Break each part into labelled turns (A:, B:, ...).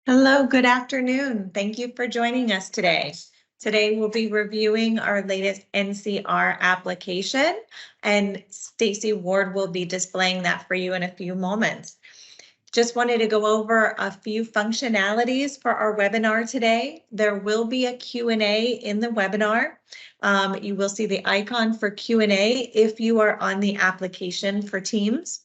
A: Hello, good afternoon. Thank you for joining us today. Today we'll be reviewing our latest NCR application, and Stacy Ward will be displaying that for you in a few moments. Just wanted to go over a few functionalities for our webinar today. There will be a Q&A in the webinar. You will see the icon for Q&A if you are on the application for Teams.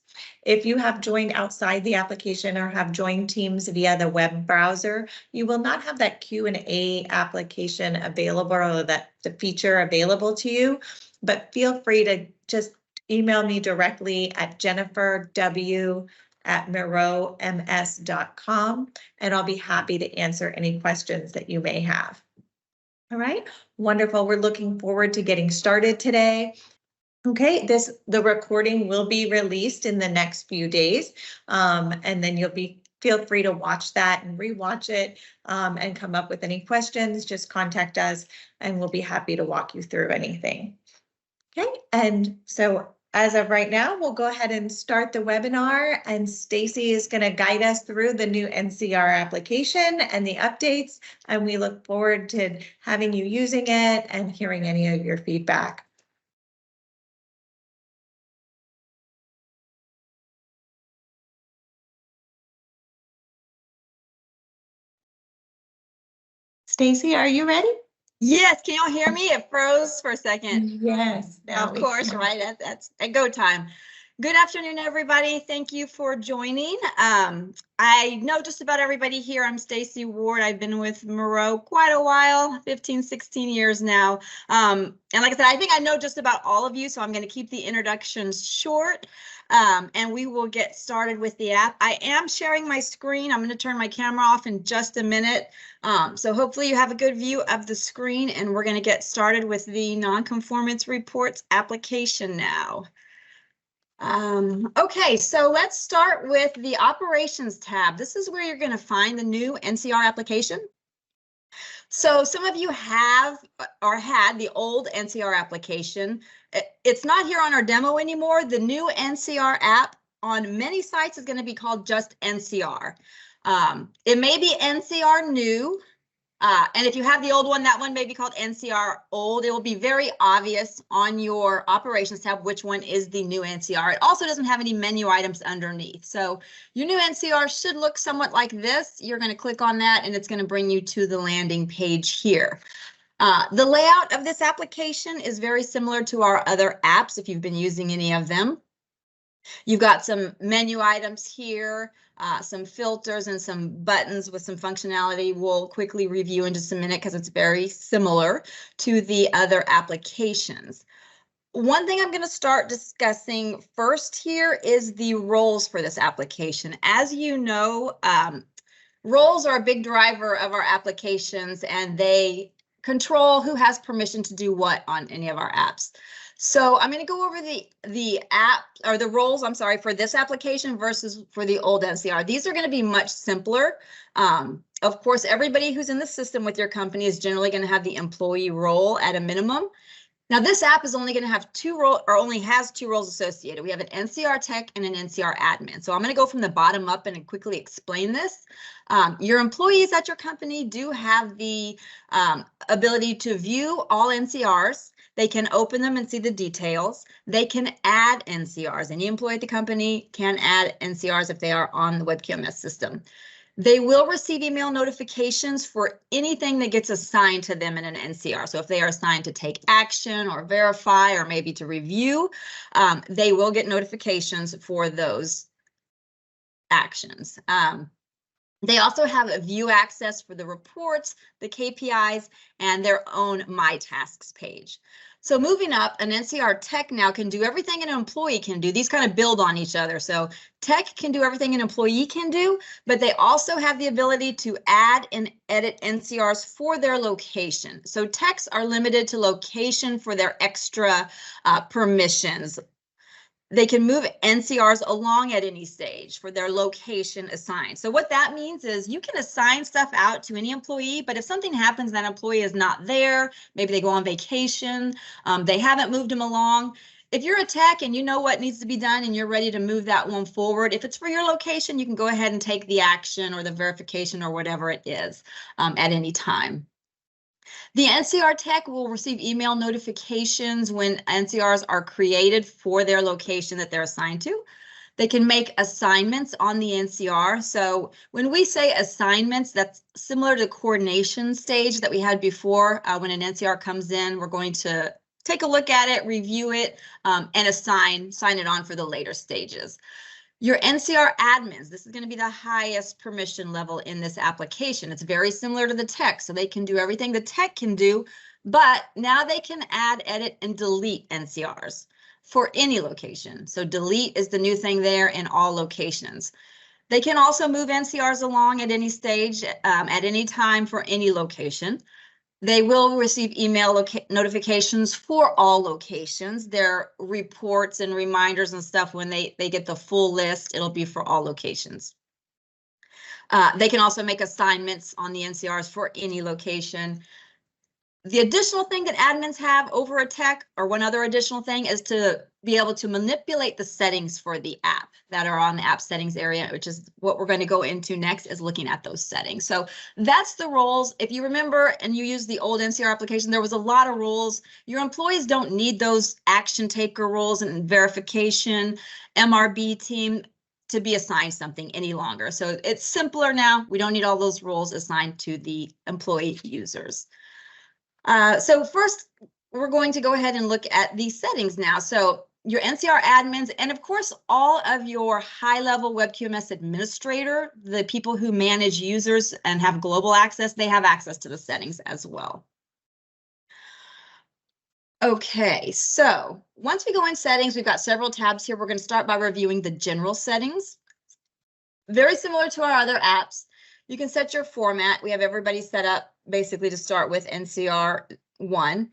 A: If you have joined outside the application or have joined Teams via the web browser, you will not have that Q&A application available or the feature available to you, but feel free to just email me directly at jennifer.w@moreauxms.com, and I'll be happy to answer any questions that you may have. All right, wonderful. We're looking forward to getting started today. Okay, the recording will be released in the next few days, and then feel free to watch that and rewatch it and come up with any questions. Just contact us and we'll be happy to walk you through anything. Okay, and so as of right now, we'll go ahead and start the webinar, and Stacy is going to guide us through the new NCR application and the updates, and we look forward to having you using it and hearing any of your feedback. Stacy, are you ready?
B: Yes, can y'all hear me? It froze for a second.
A: Yes.
B: Of course, right? That's at go time. Good afternoon, everybody. Thank you for joining. I know just about everybody here. I'm Stacy Ward. I've been with Moreau quite a while, 15, 16 years now. And like I said, I think I know just about all of you, so I'm going to keep the introductions short. And we will get started with the app. I am sharing my screen. I'm going to turn my camera off in just a minute. So hopefully you have a good view of the screen, and we're going to get started with the non-conformance reports application now. Okay, so let's start with the operations tab. This is where you're going to find the new NCR application. So some of you have or had the old NCR application. It's not here on our demo anymore. The new NCR app on many sites is going to be called just NCR. It may be NCR new. And if you have the old one, that one may be called NCR old. It will be very obvious on your operations tab which one is the new NCR. It also doesn't have any menu items underneath. So your new NCR should look somewhat like this. You're going to click on that and it's going to bring you to the landing page here. The layout of this application is very similar to our other apps if you've been using any of them. You've got some menu items here, some filters and some buttons with some functionality we'll quickly review in just a minute because it's very similar to the other applications. One thing I'm going to start discussing first here is the roles for this application. As you know, roles are a big driver of our applications, and they control who has permission to do what on any of our apps. So I'm going to go over the app or the roles, I'm sorry, for this application versus for the old NCR. These are going to be much simpler. Of course, everybody who's in the system with your company is generally going to have the employee role at a minimum. Now, this app is only going to have two roles, or only has two roles associated. We have an NCR tech and an NCR admin. So I'm going to go from the bottom up and quickly explain this. Your employees at your company do have the ability to view all NCRs. They can open them and see the details. They can add NCRs. Any employee at the company can add NCRs if they are on the Web QMS system. They will receive email notifications for anything that gets assigned to them in an NCR. So if they are assigned to take action or verify or maybe to review, they will get notifications for those actions. They also have a view access for the reports, the KPIs, and their own My Tasks page. So moving up, an NCR tech now can do everything an employee can do. These kind of build on each other. So tech can do everything an employee can do, but they also have the ability to add and edit NCRs for their location. So techs are limited to location for their extra permissions. They can move NCRs along at any stage for their location assigned. So what that means is you can assign stuff out to any employee, but if something happens, that employee is not there, maybe they go on vacation, they haven't moved them along, If you're a tech and you know what needs to be done and you're ready to move that one forward, if it's for your location, you can go ahead and take the action or the verification or whatever it is at any time. The NCR tech will receive email notifications when NCRs are created for their location that they're assigned to. They can make assignments on the NCR. So when we say assignments, that's similar to coordination stage that we had before. When an NCR comes in, we're going to take a look at it, review it, and sign it on for the later stages. Your NCR admins, this is going to be the highest permission level in this application. It's very similar to the tech, so they can do everything the tech can do, but now they can add, edit, and delete NCRs for any location. So delete is the new thing there in all locations. They can also move NCRs along at any stage, at any time for any location. They will receive email notifications for all locations. Their reports and reminders and stuff, when they get the full list, it'll be for all locations. They can also make assignments on the NCRs for any location. The additional thing that admins have over a tech, or one other additional thing, is to be able to manipulate the settings for the app that are on the app settings area, which is what we're going to go into next, is looking at those settings. So that's the roles. If you remember and you use the old NCR application, there was a lot of roles. Your employees don't need those action taker roles and verification, MRB team to be assigned something any longer. So it's simpler now. We don't need all those roles assigned to the employee users. So first, we're going to go ahead and look at these settings now. So your NCR admins, and of course, all of your high-level Web QMS administrator, the people who manage users and have global access, they have access to the settings as well. Okay, so once we go in settings, we've got several tabs here. We're going to start by reviewing the general settings. Very similar to our other apps. You can set your format. We have everybody set up basically to start with NCR1.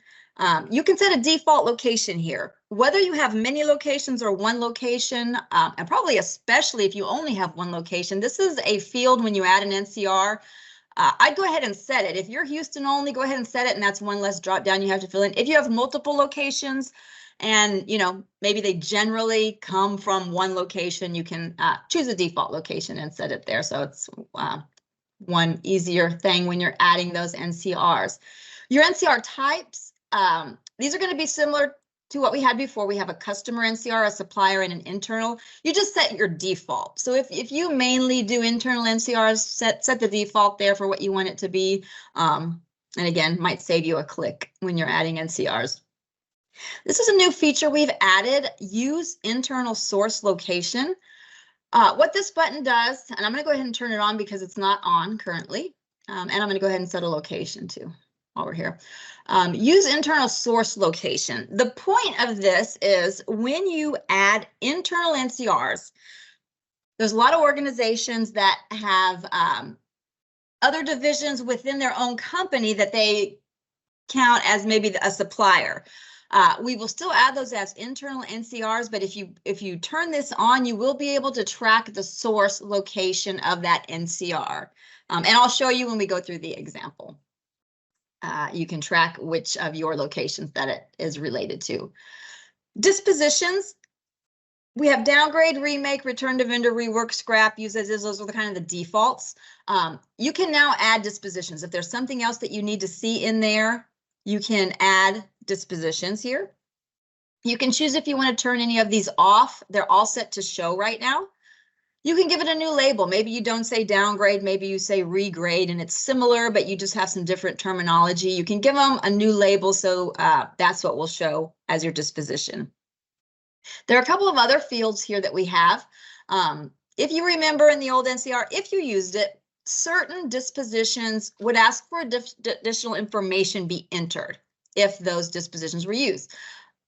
B: You can set a default location here. Whether you have many locations or one location, and probably especially if you only have one location, this is a field when you add an NCR. I'd go ahead and set it. If you're Houston only, go ahead and set it, and that's one less drop down you have to fill in. If you have multiple locations, and maybe they generally come from one location, you can choose a default location and set it there. So it's one easier thing when you're adding those NCRs. Your NCR types, these are going to be similar to what we had before. We have a customer NCR, a supplier, and an internal. You just set your default. So if you mainly do internal NCRs, set the default there for what you want it to be. And again, might save you a click when you're adding NCRs. This is a new feature we've added, use internal source location. What this button does, and I'm going to go ahead and turn it on because it's not on currently, and I'm going to go ahead and set a location too while we're here. Use internal source location. The point of this is when you add internal NCRs, there's a lot of organizations that have other divisions within their own company that they count as maybe a supplier. We will still add those as internal NCRs, but if you turn this on, you will be able to track the source location of that NCR. And I'll show you when we go through the example. You can track which of your locations that it is related to. Dispositions. We have downgrade, remake, return to vendor, rework, scrap, use as is. Those are the kind of the defaults. You can now add dispositions. If there's something else that you need to see in there, you can add dispositions here. You can choose if you want to turn any of these off. They're all set to show right now. You can give it a new label. Maybe you don't say downgrade, maybe you say regrade, and it's similar, but you just have some different terminology. You can give them a new label, so that's what will show as your disposition. There are a couple of other fields here that we have. If you remember in the old NCR, if you used it, certain dispositions would ask for additional information be entered if those dispositions were used.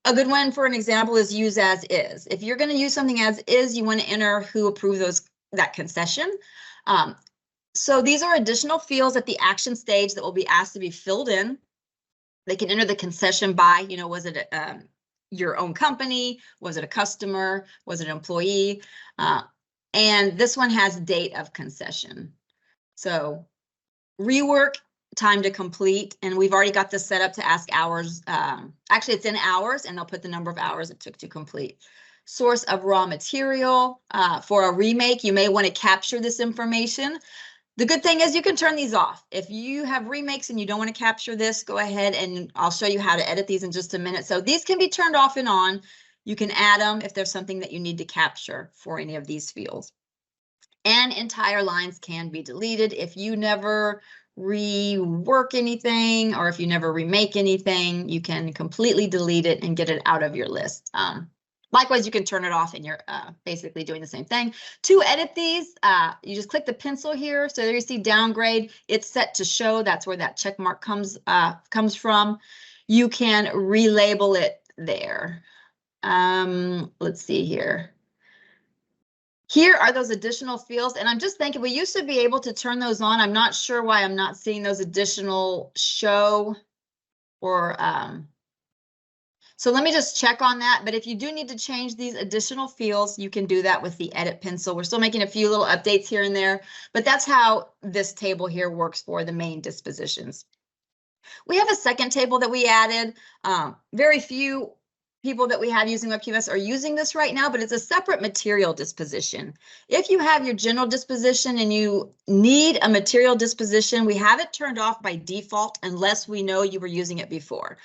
B: A good one for an example is use as is. If you're going to use something as is, you want to enter who approved that concession. So these are additional fields at the action stage that will be asked to be filled in. They can enter the concession by, was it your own company? Was it a customer? Was it an employee? And this one has date of concession. So rework time to complete, and we've already got this set up to ask hours. Actually, it's in hours, and they'll put the number of hours it took to complete. Source of raw material. For a remake, you may want to capture this information. The good thing is you can turn these off. If you have remakes and you don't want to capture this, go ahead and I'll show you how to edit these in just a minute. So these can be turned off and on. You can add them if there's something that you need to capture for any of these fields. And entire lines can be deleted if you never rework anything or if you never remake anything. You can completely delete it and get it out of your list. Likewise, you can turn it off and you're basically doing the same thing. To edit these, you just click the pencil here. So there you see downgrade. It's set to show. That's where that check mark comes from. You can relabel it there. Let's see here. Here are those additional fields. And I'm just thinking we used to be able to turn those on. I'm not sure why I'm not seeing those additional show or so let me just check on that. But if you do need to change these additional fields, you can do that with the edit pencil. We're still making a few little updates here and there, but that's how this table here works for the main dispositions. We have a second table that we added. Very few people that we have using Web QMS are using this right now, but it's a separate material disposition. If you have your general disposition and you need a material disposition, we have it turned off by default unless we know you were using it before.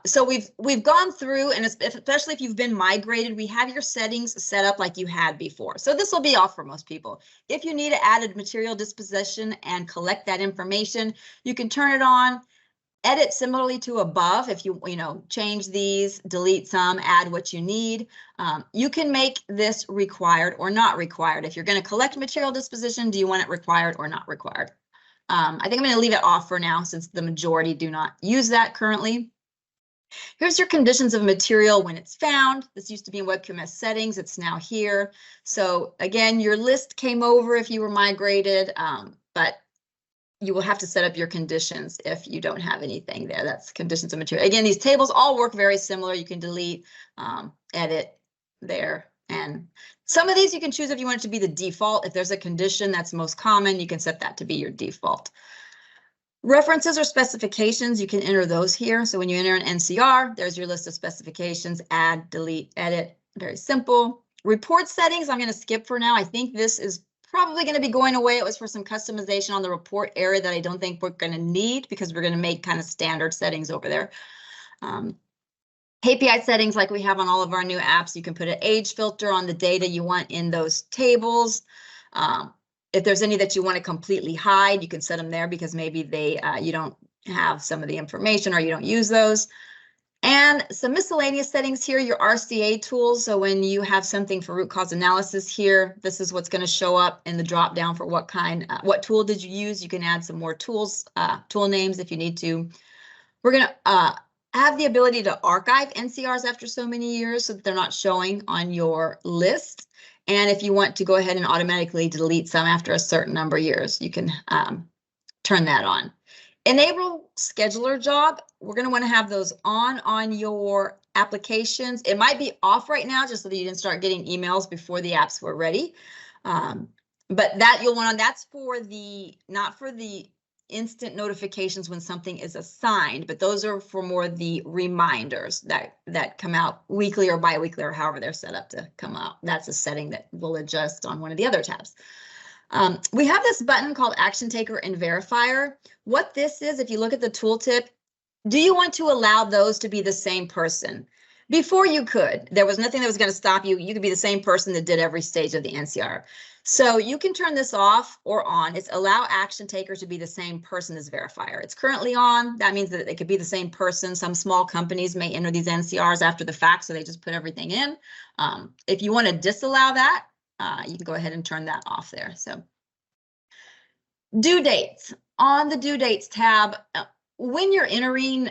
B: So we've gone through, and especially if you've been migrated, we have your settings set up like you had before. So this will be off for most people. If you need to add a material disposition and collect that information, you can turn it on. Edit similarly to above. If you change these, delete some, add what you need. You can make this required or not required. If you're going to collect material disposition, do you want it required or not required? I think I'm going to leave it off for now since the majority do not use that currently. Here's your conditions of material when it's found. This used to be in Web QMS settings. It's now here. So again, your list came over if you were migrated, but you will have to set up your conditions if you don't have anything there. That's conditions of material. Again, these tables all work very similar. You can delete, edit there. And some of these you can choose if you want it to be the default. If there's a condition that's most common, you can set that to be your default. References or specifications, you can enter those here. So when you enter an NCR, there's your list of specifications, add, delete, edit, very simple. Report settings, I'm going to skip for now. I think this is probably going to be going away. It was for some customization on the report area that I don't think we're going to need because we're going to make kind of standard settings over there. KPI settings like we have on all of our new apps, you can put an age filter on the data you want in those tables. If there's any that you want to completely hide, you can set them there because maybe you don't have some of the information or you don't use those. And some miscellaneous settings here, your RCA tools. So when you have something for root cause analysis here, this is what's going to show up in the drop down for what tool did you use. You can add some more tools, tool names if you need to. We're going to have the ability to archive NCRs after so many years so that they're not showing on your list. And if you want to go ahead and automatically delete some after a certain number of years, you can turn that on. Enable scheduler job. We're going to want to have those on your applications. It might be off right now just so that you didn't start getting emails before the apps were ready. But that you'll want on, that's for not for the instant notifications when something is assigned, but those are for more the reminders that come out weekly or biweekly or however they're set up to come out. That's a setting that will adjust on one of the other tabs. We have this button called Action Taker and Verifier. What this is, if you look at the tooltip, do you want to allow those to be the same person? Before you could, there was nothing that was going to stop you. You could be the same person that did every stage of the NCR. So you can turn this off or on. It's allow action taker to be the same person as verifier. It's currently on. That means that it could be the same person. Some small companies may enter these NCRs after the fact, so they just put everything in. If you want to disallow that, you can go ahead and turn that off there. So due dates. On the due dates tab, when you're entering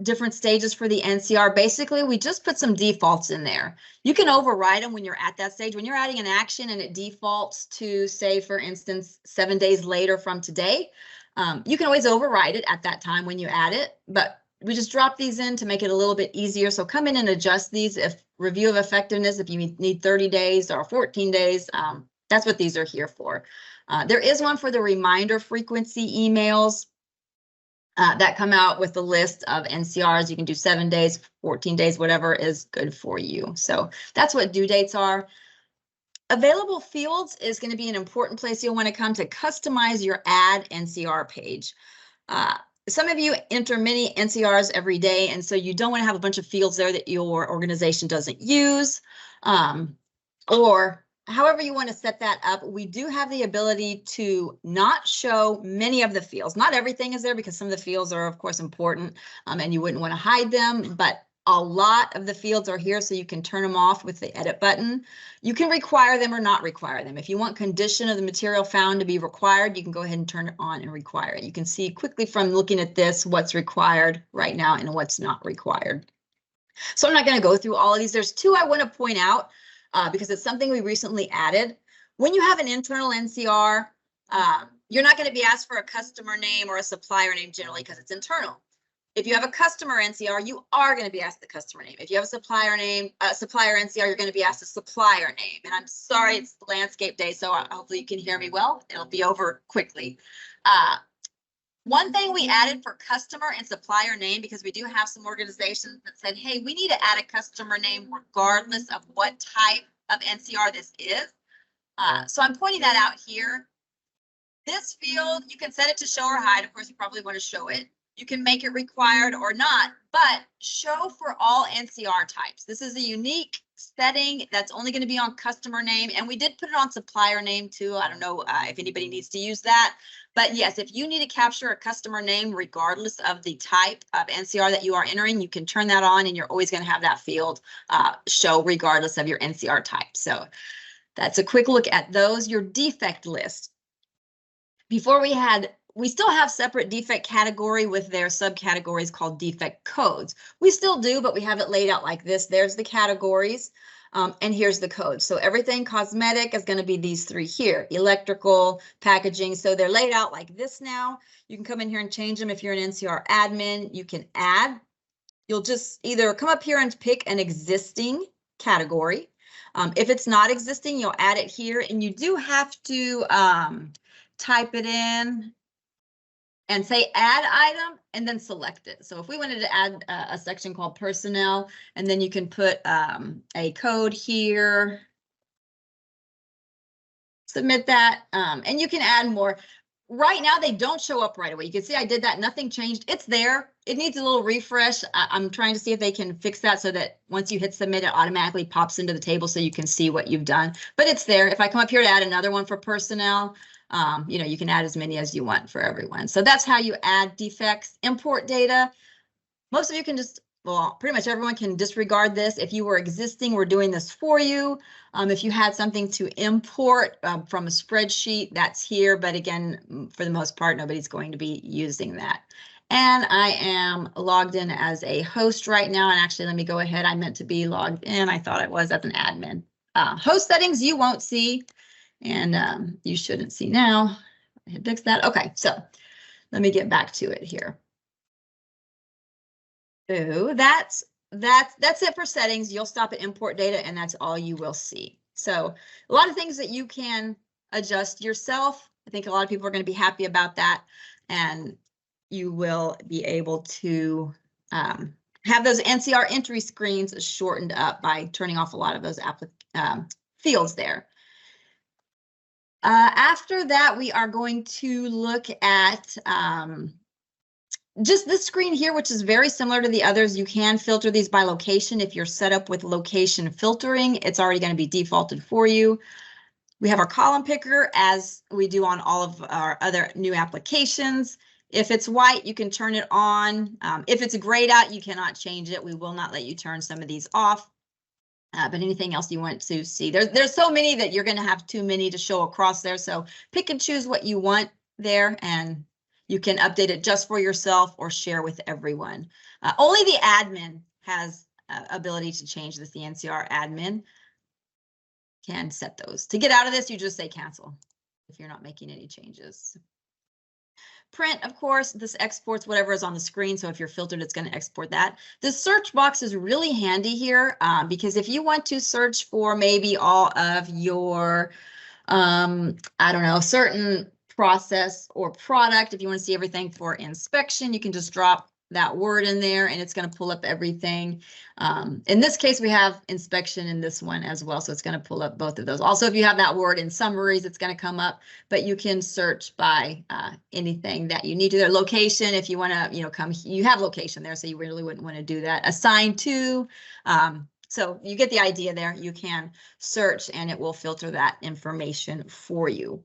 B: different stages for the NCR, basically we just put some defaults in there. You can override them when you're at that stage. When you're adding an action and it defaults to, say, for instance, 7 days later from today, you can always override it at that time when you add it, but we just drop these in to make it a little bit easier. So come in and adjust these. If review of effectiveness, if you need 30 days or 14 days, that's what these are here for. There is one for the reminder frequency emails. that come out with the list of NCRs. You can do 7 days, 14 days, whatever is good for you. So that's what due dates are. Available fields is going to be an important place you'll want to come to customize your ad NCR page. Some of you enter many NCRs every day, and so you don't want to have a bunch of fields there that your organization doesn't use, or however you want to set that up. We do have the ability to not show many of the fields. Not everything is there because some of the fields are, of course, important, and you wouldn't want to hide them, but a lot of the fields are here, so you can turn them off with the edit button. You can require them or not require them. If you want condition of the material found to be required, you can go ahead and turn it on and require it. You can see quickly from looking at this what's required right now and what's not required. So I'm not going to go through all of these. There's two I want to point out because it's something we recently added. When you have an internal NCR, you're not going to be asked for a customer name or a supplier name generally because it's internal. If you have a customer NCR, you are going to be asked the customer name. If you have a supplier name, supplier NCR, you're going to be asked the supplier name. And I'm sorry, it's landscape day, so hopefully you can hear me well. It'll be over quickly. One thing we added for customer and supplier name, because we do have some organizations that said, hey, we need to add a customer name regardless of what type of NCR this is. So I'm pointing that out here. This field, you can set it to show or hide. Of course, you probably want to show it. You can make it required or not, but show for all NCR types. This is a unique setting that's only going to be on customer name, and we did put it on supplier name too. I don't know if anybody needs to use that, but yes, if you need to capture a customer name regardless of the type of NCR that you are entering, you can turn that on, and you're always going to have that field show regardless of your NCR type. So that's a quick look at those. Your defect list. Before we still have separate defect category with their subcategories called defect codes. We still do, but we have it laid out like this. There's the categories, and here's the code. So everything cosmetic is going to be these three here, electrical, packaging. So they're laid out like this now. You can come in here and change them. If you're an NCR admin, you can add. You'll just either come up here and pick an existing category. If it's not existing, you'll add it here, and you do have to type it in and say add item and then select it. So if we wanted to add a section called personnel, and then you can put a code here, submit that, and you can add more. Right now, they don't show up right away. You can see I did that, nothing changed. It's there. It needs a little refresh. I'm trying to see if they can fix that so that once you hit submit, it automatically pops into the table so you can see what you've done. But it's there. If I come up here to add another one for personnel, you know, you can add as many as you want for everyone. So that's how you add defects. Import data. Most of you can just, well, pretty much everyone can disregard this. If you were existing, we're doing this for you. If you had something to import from a spreadsheet, that's here. But again, for the most part, nobody's going to be using that. And I am logged in as a host right now. And actually, let me go ahead. I meant to be logged in. I thought I was as an admin. Host settings you won't see. And you shouldn't see now. I had fixed that. Okay, so let me get back to it here. So that's it for settings. You'll stop at import data, and that's all you will see. So a lot of things that you can adjust yourself. I think a lot of people are going to be happy about that, and you will be able to have those NCR entry screens shortened up by turning off a lot of those fields there. After that, we are going to look at just this screen here, which is very similar to the others. You can filter these by location. If you're set up with location filtering, it's already going to be defaulted for you. We have our column picker as we do on all of our other new applications. If it's white, you can turn it on. If it's grayed out, you cannot change it. We will not let you turn some of these off. But anything else you want to see, there's so many that you're going to have too many to show across there. So pick and choose what you want there, and you can update it just for yourself or share with everyone. Only the admin has ability to change this. The NCR admin can set those. To get out of this, you just say cancel if you're not making any changes. Print, of course, this exports whatever is on the screen. So if you're filtered, it's going to export that. The search box is really handy here because if you want to search for maybe all of your, I don't know, certain process or product. If you want to see everything for inspection, you can just drop that word in there and it's going to pull up everything. In this case, we have inspection in this one as well, so it's going to pull up both of those. Also, if you have that word in summaries, it's going to come up, but you can search by anything that you need to. Their location, if you want to, come, you have location there, so you really wouldn't want to do that. Assigned to, so you get the idea there. You can search and it will filter that information for you.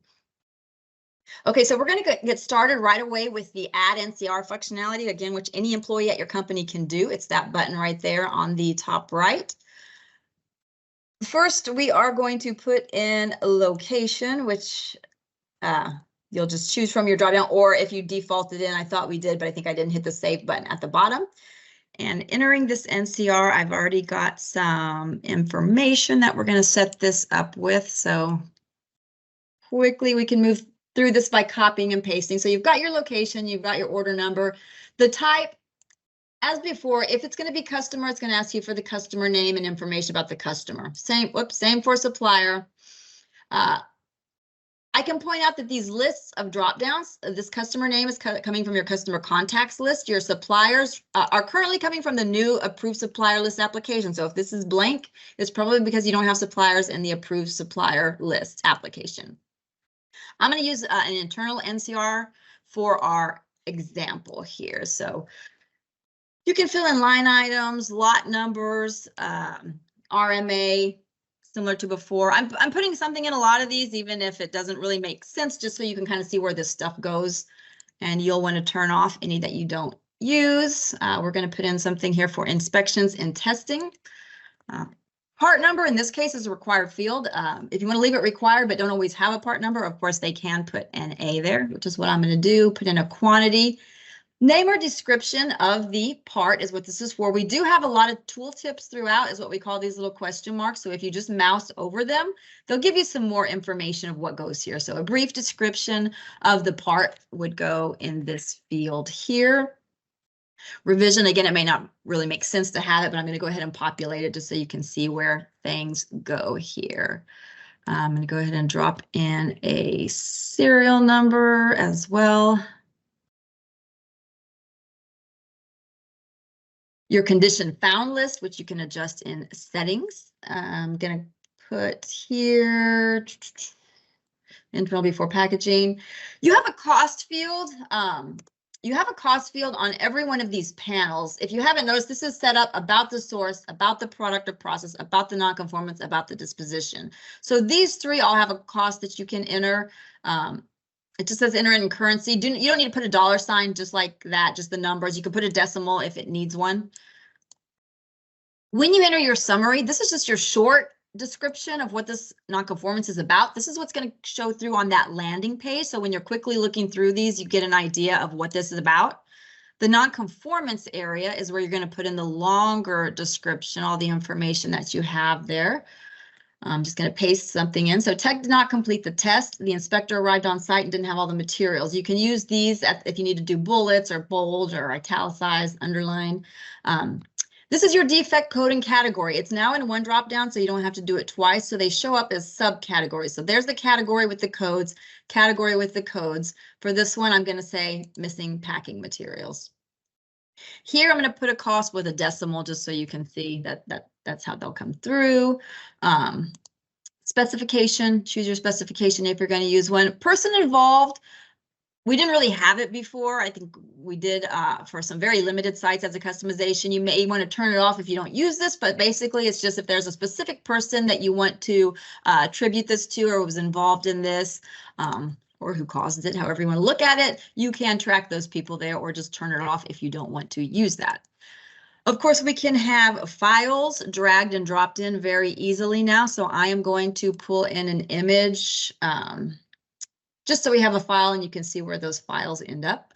B: Okay, so we're going to get started right away with the Add NCR functionality, again, which any employee at your company can do. It's that button right there on the top right. First, we are going to put in a location, which you'll just choose from your dropdown, or if you defaulted in, I thought we did, but I think I didn't hit the save button at the bottom. And entering this NCR, I've already got some information that we're going to set this up with. So quickly we can move through this by copying and pasting. So you've got your location, you've got your order number, the type. As before, if it's going to be customer, it's going to ask you for the customer name and information about the customer. Same for supplier. I can point out that these lists of dropdowns, this customer name is coming from your customer contacts list. Your suppliers are currently coming from the new approved supplier list application. So if this is blank, it's probably because you don't have suppliers in the approved supplier list application. I'm going to use an internal NCR for our example here. So you can fill in line items, lot numbers, RMA, similar to before. I'm putting something in a lot of these, even if it doesn't really make sense, just so you can kind of see where this stuff goes. And you'll want to turn off any that you don't use. We're going to put in something here for inspections and testing. Part number in this case is a required field. If you want to leave it required but don't always have a part number, of course, they can put an A there, which is what I'm going to do. Put in a quantity. Name or description of the part is what this is for. We do have a lot of tooltips throughout, is what we call these little question marks. So if you just mouse over them, they'll give you some more information of what goes here. So a brief description of the part would go in this field here. Revision, again, it may not really make sense to have it, but I'm going to go ahead and populate it just so you can see where things go here. I'm going to go ahead and drop in a serial number as well. Your condition found list, which you can adjust in settings. I'm going to put here internal before packaging. You have a cost field. You have a cost field on every one of these panels. If you haven't noticed, this is set up about the source, about the product or process, about the nonconformance, about the disposition. So these three all have a cost that you can enter. It just says enter in currency. You don't need to put a dollar sign just like that, just the numbers. You can put a decimal if it needs one. When you enter your summary, this is just your short description of what this nonconformance is about. This is what's going to show through on that landing page. So when you're quickly looking through these, you get an idea of what this is about. The nonconformance area is where you're going to put in the longer description, all the information that you have there. I'm just going to paste something in. So tech did not complete the test. The inspector arrived on site and didn't have all the materials. You can use these if you need to do bullets or bold or italicize, underline. This is your defect coding category. It's now in one drop down, so you don't have to do it twice. So they show up as subcategories. So there's the category with the codes, category with the codes. For this one, I'm going to say missing packing materials. Here, I'm going to put a cost with a decimal just so you can see that's how they'll come through. Specification, choose your specification if you're going to use one. Person involved. We didn't really have it before. I think we did for some very limited sites as a customization. You may want to turn it off if you don't use this, but basically it's just if there's a specific person that you want to attribute this to or was involved in this or who caused it, however you want to look at it, you can track those people there or just turn it off if you don't want to use that. Of course, we can have files dragged and dropped in very easily now. So I am going to pull in an image just so we have a file and you can see where those files end up.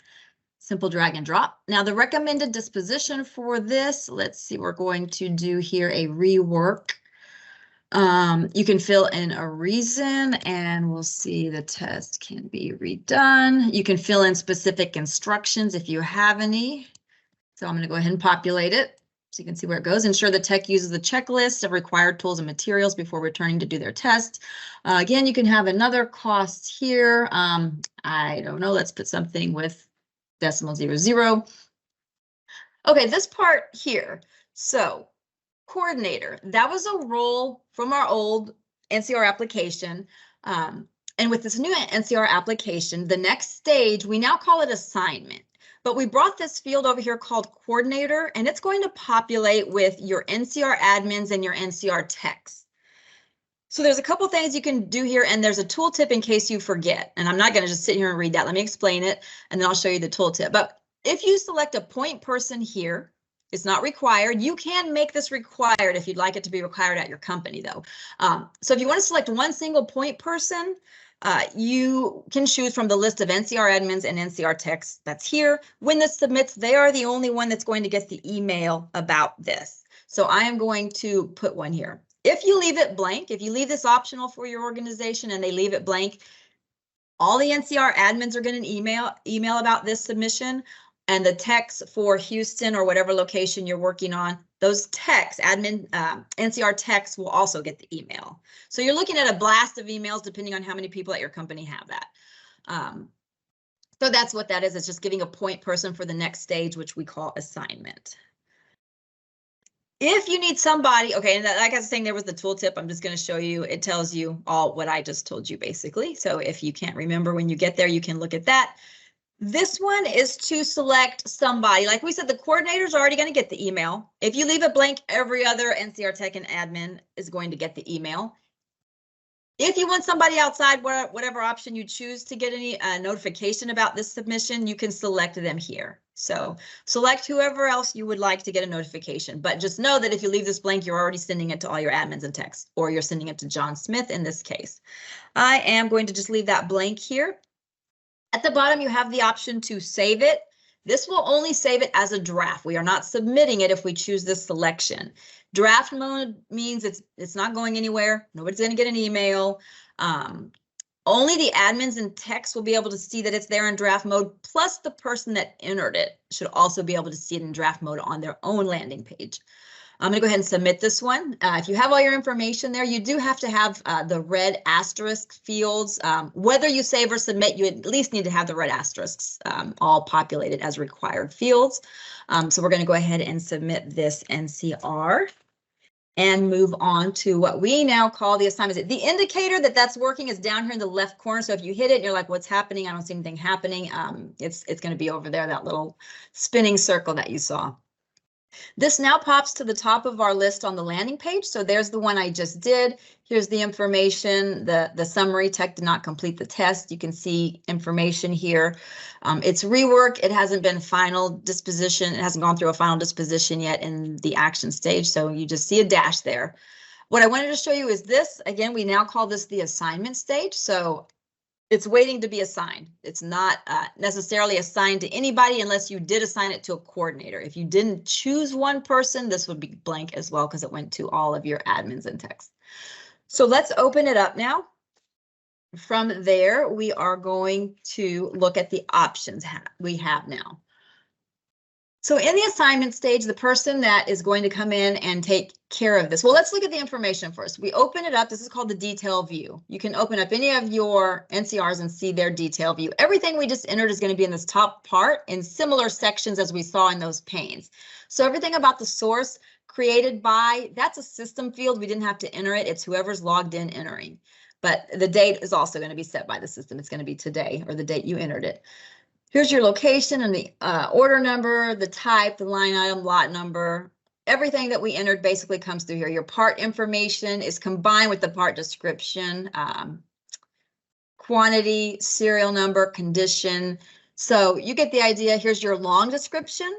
B: Simple drag and drop. Now the recommended disposition for this, let's see, we're going to do here a rework. You can fill in a reason and we'll see the test can be redone. You can fill in specific instructions if you have any. So I'm going to go ahead and populate it. So you can see where it goes. Ensure the tech uses the checklist of required tools and materials before returning to do their test. Again, you can have another cost here. I don't know. Let's put something with decimal 00. Okay, this part here. So coordinator, that was a role from our old NCR application. And with this new NCR application, the next stage, we now call it assignment. But we brought this field over here called coordinator, and it's going to populate with your NCR admins and your NCR techs. So there's a couple things you can do here, and there's a tooltip in case you forget. And I'm not going to just sit here and read that. Let me explain it, and then I'll show you the tooltip. But if you select a point person here, it's not required. You can make this required if you'd like it to be required at your company, though. So if you want to select one single point person, you can choose from the list of NCR admins and NCR techs that's here. When this submits, they are the only one that's going to get the email about this. So I am going to put one here. If you leave it blank, if you leave this optional for your organization and they leave it blank, all the NCR admins are going to email about this submission, and the techs for Houston or whatever location you're working on, those techs, NCR techs will also get the email. So you're looking at a blast of emails depending on how many people at your company have that. So that's what that is. It's just giving a point person for the next stage, which we call assignment. If you need somebody, okay, and like I was saying, there was the tooltip. I'm just going to show you. It tells you all what I just told you, basically. So if you can't remember when you get there, you can look at that. This one is to select somebody. Like we said, the coordinator is already going to get the email. If you leave it blank, every other NCR tech and admin is going to get the email. If you want somebody outside, whatever option you choose to get any notification about this submission, you can select them here. So select whoever else you would like to get a notification. But just know that if you leave this blank, you're already sending it to all your admins and techs, or you're sending it to John Smith in this case. I am going to just leave that blank here. At the bottom, you have the option to save it. This will only save it as a draft. We are not submitting it if we choose this selection. Draft mode means it's not going anywhere. Nobody's going to get an email. Only the admins and techs will be able to see that it's there in draft mode, plus the person that entered it should also be able to see it in draft mode on their own landing page. I'm going to go ahead and submit this one. If you have all your information there, you do have to have the red asterisk fields. Whether you save or submit, you at least need to have the red asterisks all populated as required fields. So we're going to go ahead and submit this NCR and move on to what we now call the assignment. The indicator that that's working is down here in the left corner. So if you hit it and you're like, what's happening? I don't see anything happening. It's going to be over there, that little spinning circle that you saw. This now pops to the top of our list on the landing page. So there's the one I just did. Here's the information, the summary. Tech did not complete the test. You can see information here. It's rework. It hasn't been final disposition. It hasn't gone through a final disposition yet in the action stage. So you just see a dash there. What I wanted to show you is this. Again, we now call this the assignment stage. So it's waiting to be assigned. It's not necessarily assigned to anybody unless you did assign it to a coordinator. If you didn't choose one person, this would be blank as well because it went to all of your admins and techs. So let's open it up now. From there, we are going to look at the options we have now. So in the assignment stage, the person that is going to come in and take care of this. Well, let's look at the information first. We open it up. This is called the detail view. You can open up any of your NCRs and see their detail view. Everything we just entered is going to be in this top part in similar sections as we saw in those panes. So everything about the source created by, that's a system field. We didn't have to enter it. It's whoever's logged in entering. But the date is also going to be set by the system. It's going to be today or the date you entered it. Here's your location and the order number, the type, the line item, lot number. Everything that we entered basically comes through here. Your part information is combined with the part description, quantity, serial number, condition. So you get the idea. Here's your long description.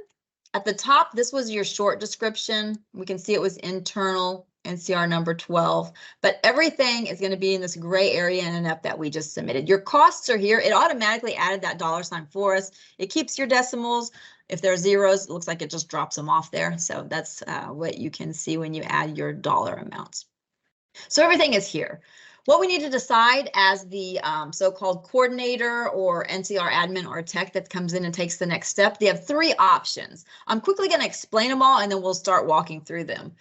B: At the top, this was your short description. We can see it was internal, NCR number 12, but everything is going to be in this gray area in and up that we just submitted. Your costs are here. It automatically added that $ for us. It keeps your decimals. If there are zeros, it looks like it just drops them off there. So that's what you can see when you add your dollar amounts. So everything is here. What we need to decide as the so-called coordinator or NCR admin or tech that comes in and takes the next step, they have 3 options. I'm quickly going to explain them all and then we'll start walking through them.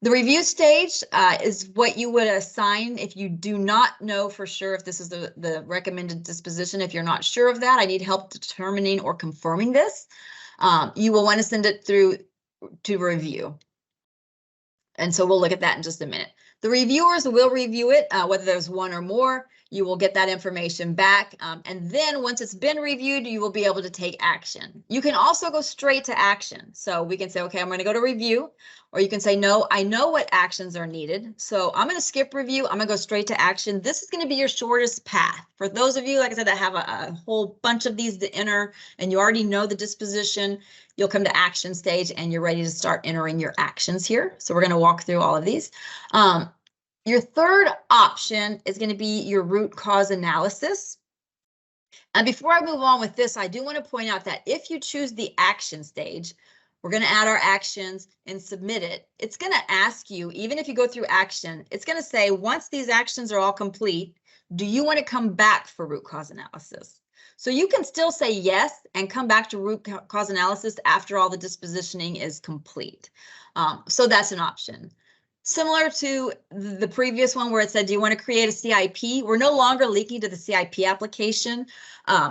B: The review stage is what you would assign if you do not know for sure if this is the recommended disposition. If you're not sure of that, I need help determining or confirming this. You will want to send it through to review. And so we'll look at that in just a minute. The reviewers will review it, whether there's 1 or more. You will get that information back. And then once it's been reviewed, you will be able to take action. You can also go straight to action. So we can say, okay, I'm going to go to review, or you can say, no, I know what actions are needed. So I'm going to skip review. I'm going to go straight to action. This is going to be your shortest path. For those of you, like I said, that have a whole bunch of these to enter and you already know the disposition, you'll come to action stage and you're ready to start entering your actions here. So we're going to walk through all of these. Your third option is going to be your root cause analysis. And before I move on with this, I do want to point out that if you choose the action stage, we're going to add our actions and submit it. It's going to ask you, even if you go through action, it's going to say, once these actions are all complete, do you want to come back for root cause analysis? So you can still say yes and come back to root cause analysis after all the dispositioning is complete. So that's an option. Similar to the previous one where it said, do you want to create a CIP? We're no longer linking to the CIP application.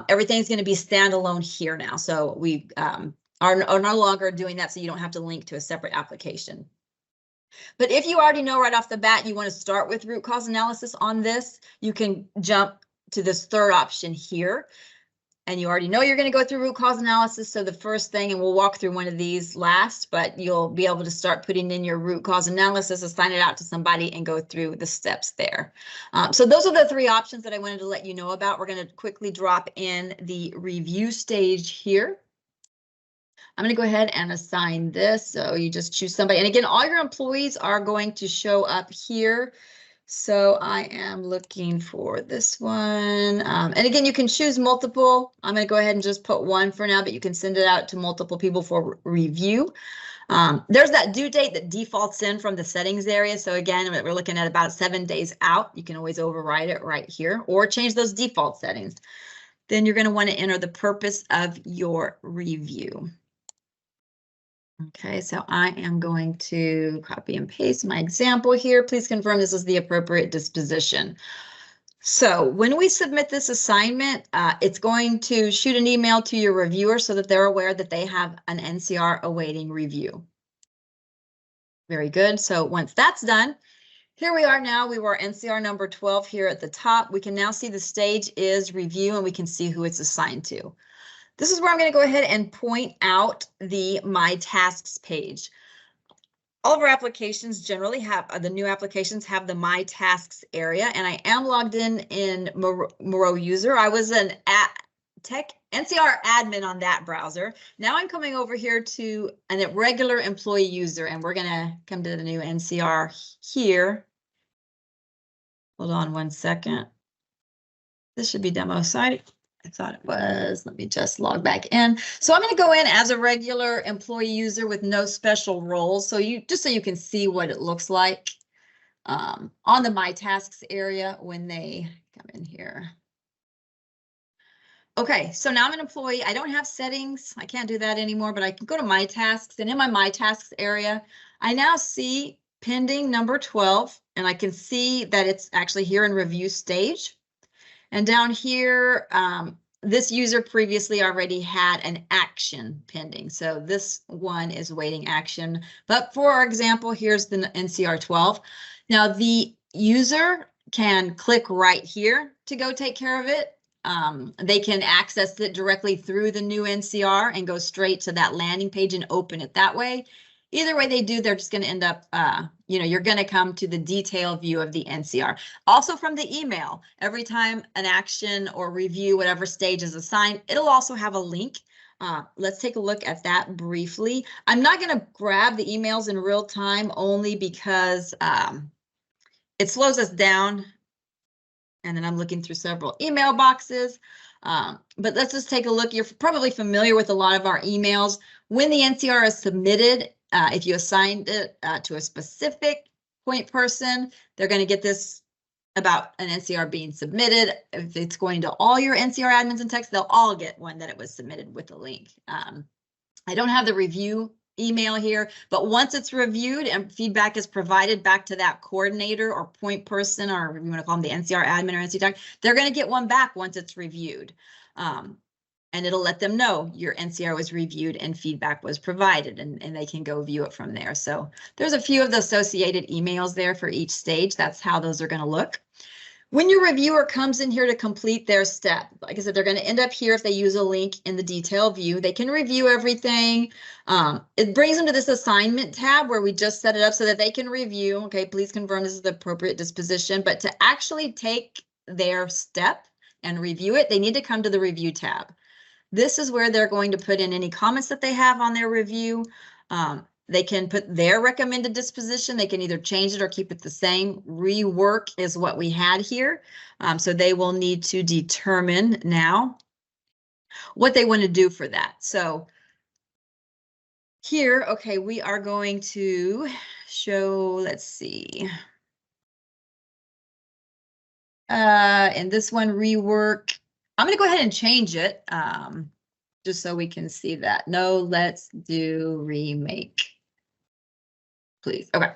B: Everything's going to be standalone here now. So we are no longer doing that, so you don't have to link to a separate application. But if you already know right off the bat you want to start with root cause analysis on this, you can jump to this third option here. And you already know you're going to go through root cause analysis. So the first thing, and we'll walk through one of these last, but you'll be able to start putting in your root cause analysis, assign it out to somebody and go through the steps there. So those are the 3 options that I wanted to let you know about. We're going to quickly drop in the review stage here. I'm going to go ahead and assign this. So you just choose somebody. And again, all your employees are going to show up here. So I am looking for this one. And again, you can choose multiple. I'm going to go ahead and just put 1 for now, but you can send it out to multiple people for review. There's that due date that defaults in from the settings area. So again, we're looking at about 7 days out. You can always override it right here or change those default settings. Then you're going to want to enter the purpose of your review. Okay, so I am going to copy and paste my example here. Please confirm this is the appropriate disposition. So when we submit this assignment, it's going to shoot an email to your reviewer so that they're aware that they have an NCR awaiting review. Very good. So once that's done, here we are now. We were NCR number 12 here at the top. We can now see the stage is review and we can see who it's assigned to. This is where I'm going to go ahead and point out the My Tasks page. All of our applications generally have, the new applications have the My Tasks area, and I am logged in Moreau user. I was an NCR admin on that browser. Now I'm coming over here to a regular employee user, and we're going to come to the new NCR here. Hold on 1 second. This should be demo site. I thought it was. Let me just log back in. So I'm going to go in as a regular employee user with no special roles. So just so you can see what it looks like on the My Tasks area when they come in here. Okay, so now I'm an employee. I don't have settings. I can't do that anymore, but I can go to My Tasks, and in my My Tasks area, I now see pending number 12, and I can see that it's actually here in review stage. And down here, this user previously already had an action pending. So this one is waiting action. But for example, here's the NCR 12. Now the user can click right here to go take care of it. They can access it directly through the new NCR and go straight to that landing page and open it that way. Either way they do, they're just going to end up, you're going to come to the detailed view of the NCR. Also from the email, every time an action or review, whatever stage is assigned, it'll also have a link. Let's take a look at that briefly. I'm not going to grab the emails in real time only because it slows us down. And then I'm looking through several email boxes. But let's just take a look. You're probably familiar with a lot of our emails. When the NCR is submitted, if you assigned it to a specific point person, they're going to get this about an NCR being submitted. If it's going to all your NCR admins and techs, they'll all get one that it was submitted with a link. I don't have the review email here, but once it's reviewed and feedback is provided back to that coordinator or point person, or if you want to call them the NCR admin or NC tech, they're going to get one back once it's reviewed. And it'll let them know your NCR was reviewed and feedback was provided, and they can go view it from there. So there's a few of the associated emails there for each stage. That's how those are going to look. When your reviewer comes in here to complete their step, like I said, they're going to end up here if they use a link in the detail view. They can review everything. It brings them to this assignment tab where we just set it up so that they can review. Okay, please confirm this is the appropriate disposition. But to actually take their step and review it, they need to come to the review tab. This is where they're going to put in any comments that they have on their review. They can put their recommended disposition. They can either change it or keep it the same. Rework is what we had here. So they will need to determine now what they want to do for that. So here, okay, we are going to show, let's see. And this one, rework. I'm going to go ahead and change it just so we can see that. No, let's do remake, please. Okay.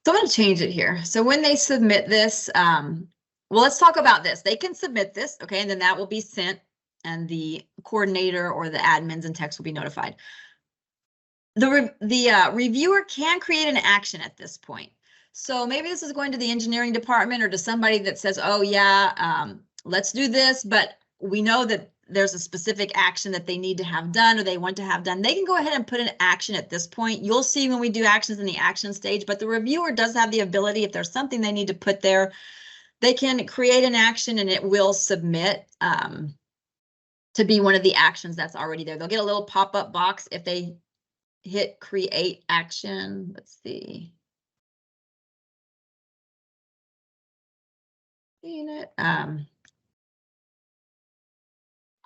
B: So I'm going to change it here. So when they submit this, well, let's talk about this. They can submit this, okay, and then that will be sent, and the coordinator or the admins and techs will be notified. The reviewer can create an action at this point. So maybe this is going to the engineering department or to somebody that says, oh yeah, let's do this, but we know that there's a specific action that they need to have done or they want to have done. They can go ahead and put an action at this point. You'll see when we do actions in the action stage, but the reviewer does have the ability, if there's something they need to put there, they can create an action and it will submit to be one of the actions that's already there. They'll get a little pop-up box if they hit create action. Let's see. Seeing it.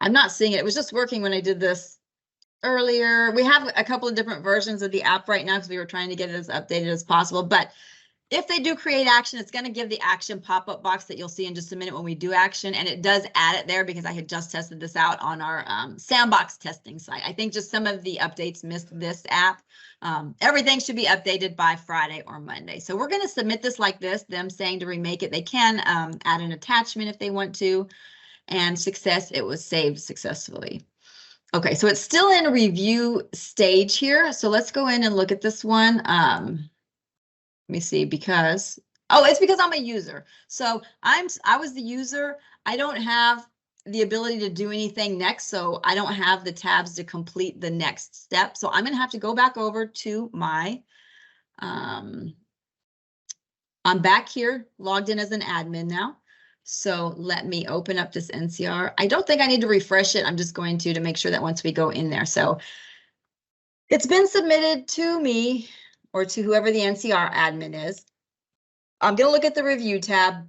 B: I'm not seeing it. It was just working when I did this earlier. We have a couple of different versions of the app right now because we were trying to get it as updated as possible. But if they do create action, it's going to give the action pop-up box that you'll see in just a minute when we do action. And it does add it there because I had just tested this out on our sandbox testing site. I think just some of the updates missed this app. Everything should be updated by Friday or Monday. So we're going to submit this like this, them saying to remake it. They can add an attachment if they want to. And success, it was saved successfully. Okay, so it's still in a review stage here. So let's go in and look at this one. Let me see, because, oh, it's because I'm a user. So I was the user. I don't have the ability to do anything next. So I don't have the tabs to complete the next step. So I'm going to have to go back over to my, I'm back here, logged in as an admin now. So let me open up this NCR. I don't think I need to refresh it. I'm just going to make sure that once we go in there. So it's been submitted to me or to whoever the NCR admin is. I'm going to look at the review tab.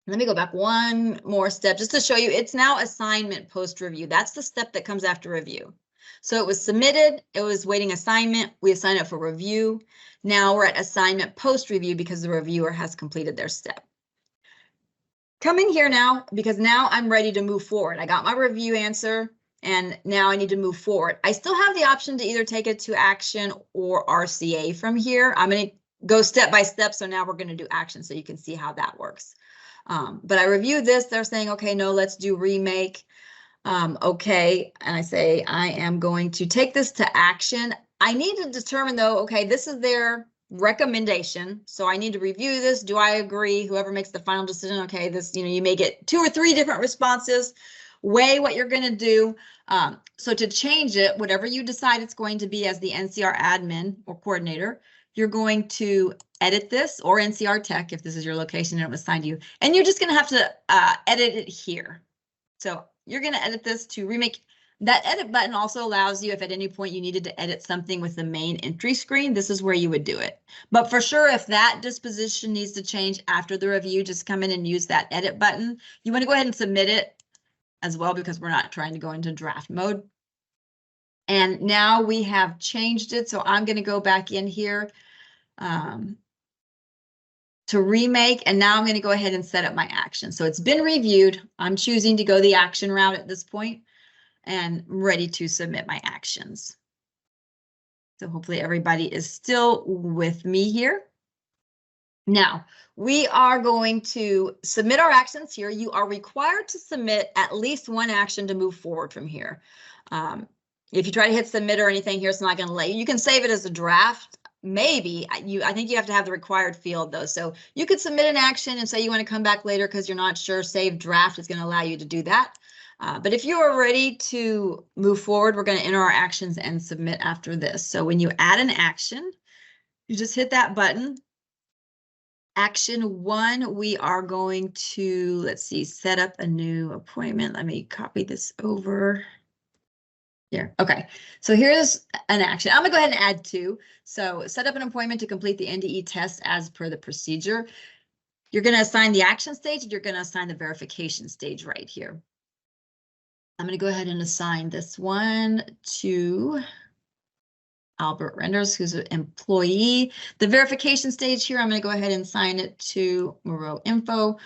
B: Let me go back one more step just to show you. It's now assignment post review. That's the step that comes after review. So it was submitted. It was waiting assignment. We assigned it for review. Now we're at assignment post review because the reviewer has completed their step. Come in here now, because now I'm ready to move forward. I got my review answer, and now I need to move forward. I still have the option to either take it to action or RCA from here. I'm going to go step by step, so now we're going to do action so you can see how that works. But I reviewed this. They're saying, okay, no, let's do remake. Okay, and I say I am going to take this to action. I need to determine, though, okay, this is their recommendation. So I need to review this. Do I agree? Whoever makes the final decision, okay, this, you may get 2 or 3 different responses. Weigh what you're going to do. So to change it, whatever you decide it's going to be as the NCR admin or coordinator, you're going to edit this, or NCR tech if this is your location and it was assigned to you. And you're just going to have to edit it here. So you're going to edit this to remake. That edit button also allows you, if at any point you needed to edit something with the main entry screen, this is where you would do it. But for sure, if that disposition needs to change after the review, just come in and use that edit button. You want to go ahead and submit it as well, because we're not trying to go into draft mode. And now we have changed it. So I'm going to go back in here. to remake, and now I'm going to go ahead and set up my action. So it's been reviewed. I'm choosing to go the action route at this point and I'm ready to submit my actions. So hopefully everybody is still with me here. Now, we are going to submit our actions here. You are required to submit at least one action to move forward from here. If you try to hit submit or anything here, it's not going to let you. You can save it as a draft. Maybe I think you have to have the required field though. So you could submit an action and say you want to come back later because you're not sure. Save draft is going to allow you to do that. But if you are ready to move forward, we're going to enter our actions and submit after this. So when you add an action, you just hit that button. Action 1, we are going to, let's see, set up a new appointment. Let me copy this over. Here. Okay, so here's an action. I'm gonna go ahead and add 2. So set up an appointment to complete the NDE test as per the procedure. You're gonna assign the action stage, and you're gonna assign the verification stage right here. I'm gonna go ahead and assign this one to Albert Renders, who's an employee. The verification stage here, I'm going to go ahead and assign it to Moreau Info.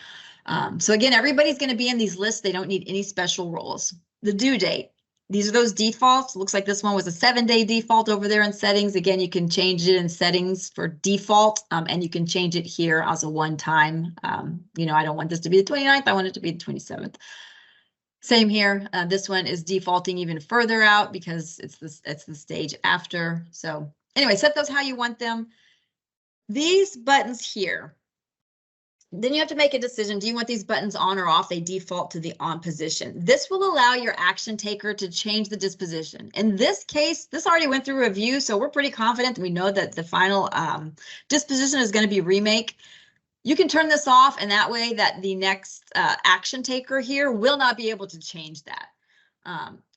B: So again, everybody's going to be in these lists. They don't need any special roles. The due date. These are those defaults. Looks like this one was a 7-day default over there in settings. Again, you can change it in settings for default, and you can change it here as a one-time. You know, I don't want this to be the 29th. I want it to be the 27th. Same here. This one is defaulting even further out because it's the stage after. So anyway, set those how you want them. These buttons here, then you have to make a decision. Do you want these buttons on or off? They default to the on position. This will allow your action taker to change the disposition. In this case, this already went through review, so we're pretty confident that we know that the final disposition is going to be remake. You can turn this off, and that way that the next action taker here will not be able to change that.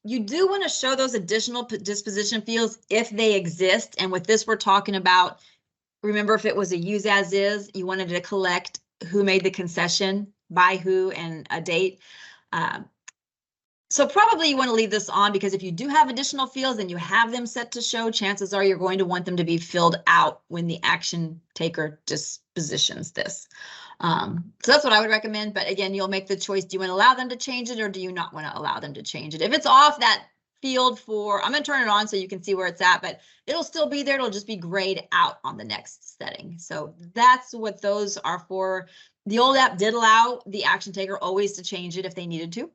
B: You do want to show those additional disposition fields if they exist. And with this, we're talking about, remember, if it was a use as is, you wanted to collect who made the concession, by who, and a date. So probably you want to leave this on because if you do have additional fields and you have them set to show, chances are you're going to want them to be filled out when the action taker dispositions this. So that's what I would recommend. But again, you'll make the choice. Do you want to allow them to change it or do you not want to allow them to change it? If it's off that field for, I'm going to turn it on so you can see where it's at, but it'll still be there. It'll just be grayed out on the next setting. So that's what those are for. The old app did allow the action taker always to change it if they needed to.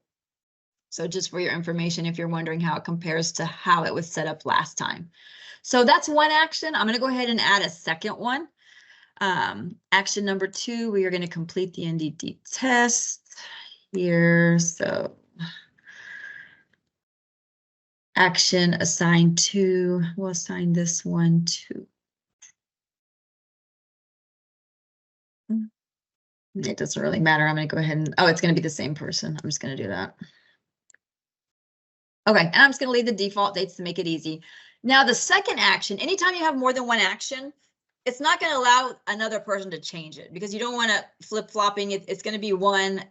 B: So just for your information, if you're wondering how it compares to how it was set up last time. So that's one action. I'm going to go ahead and add a second one. Action number 2, we are going to complete the NDD test here. So action assigned to, we'll assign this one to. It doesn't really matter. I'm going to go ahead and, oh, it's going to be the same person. I'm just going to do that. Okay, and I'm just going to leave the default dates to make it easy. Now, the second action, anytime you have more than one action, it's not going to allow another person to change it because you don't want to flip-flopping. It's going to be one.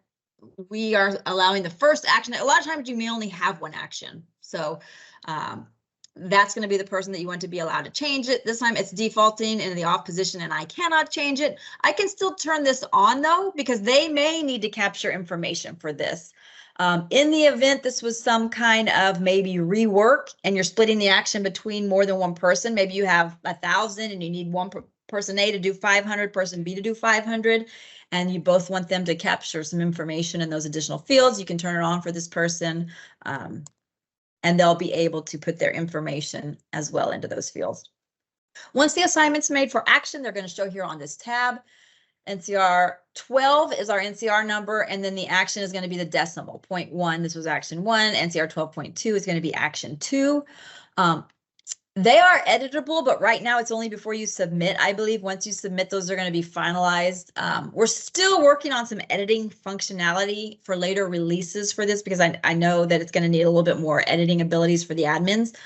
B: We are allowing the first action. A lot of times you may only have one action. So that's going to be the person that you want to be allowed to change it. This time it's defaulting in the off position and I cannot change it. I can still turn this on though, because they may need to capture information for this. In the event this was some kind of maybe rework and you're splitting the action between more than one person, maybe you have 1,000 and you need one person A to do 500, person B to do 500, and you both want them to capture some information in those additional fields, you can turn it on for this person, and they'll be able to put their information as well into those fields. Once the assignment's made for action, they're going to show here on this tab. NCR 12 is our NCR number, and then the action is going to be the decimal, 0.1. This was action 1. NCR 12.2 is going to be action 2. They are editable, but right now it's only before you submit. I believe once you submit, those are going to be finalized. We're still working on some editing functionality for later releases for this because I know that it's going to need a little bit more editing abilities for the admins.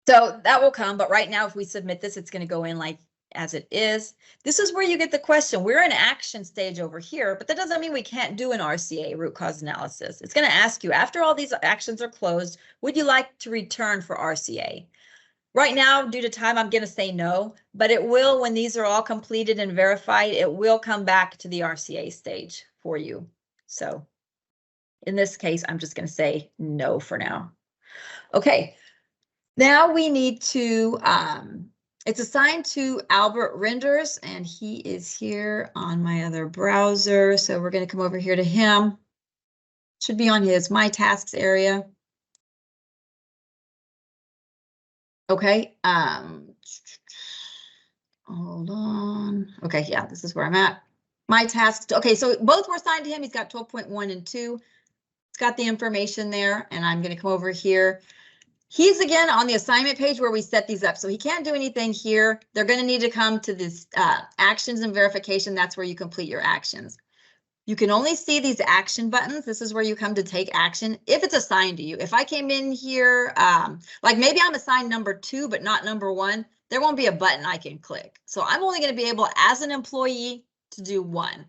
B: So that will come, but right now if we submit this, it's going to go in like as it is. This is where you get the question. We're in action stage over here, but that doesn't mean we can't do an RCA, root cause analysis. It's going to ask you, after all these actions are closed, would you like to return for RCA? Right now, due to time, I'm going to say no, but it will, when these are all completed and verified, it will come back to the RCA stage for you. So in this case, I'm just going to say no for now. Okay, now we need to, it's assigned to Albert Renders, and he is here on my other browser. So we're going to come over here to him. Should be on his My Tasks area. Okay, hold on. Okay, yeah, this is where I'm at. My tasks. Okay, so both were assigned to him. He's got 12.1 and 2. It's got the information there, and I'm going to come over here. He's again on the assignment page where we set these up. So he can't do anything here. They're going to need to come to this actions and verification. That's where you complete your actions. You can only see these action buttons. This is where you come to take action if it's assigned to you. If I came in here, like maybe I'm assigned number 2, but not number 1, there won't be a button I can click. So I'm only going to be able, as an employee, to do 1.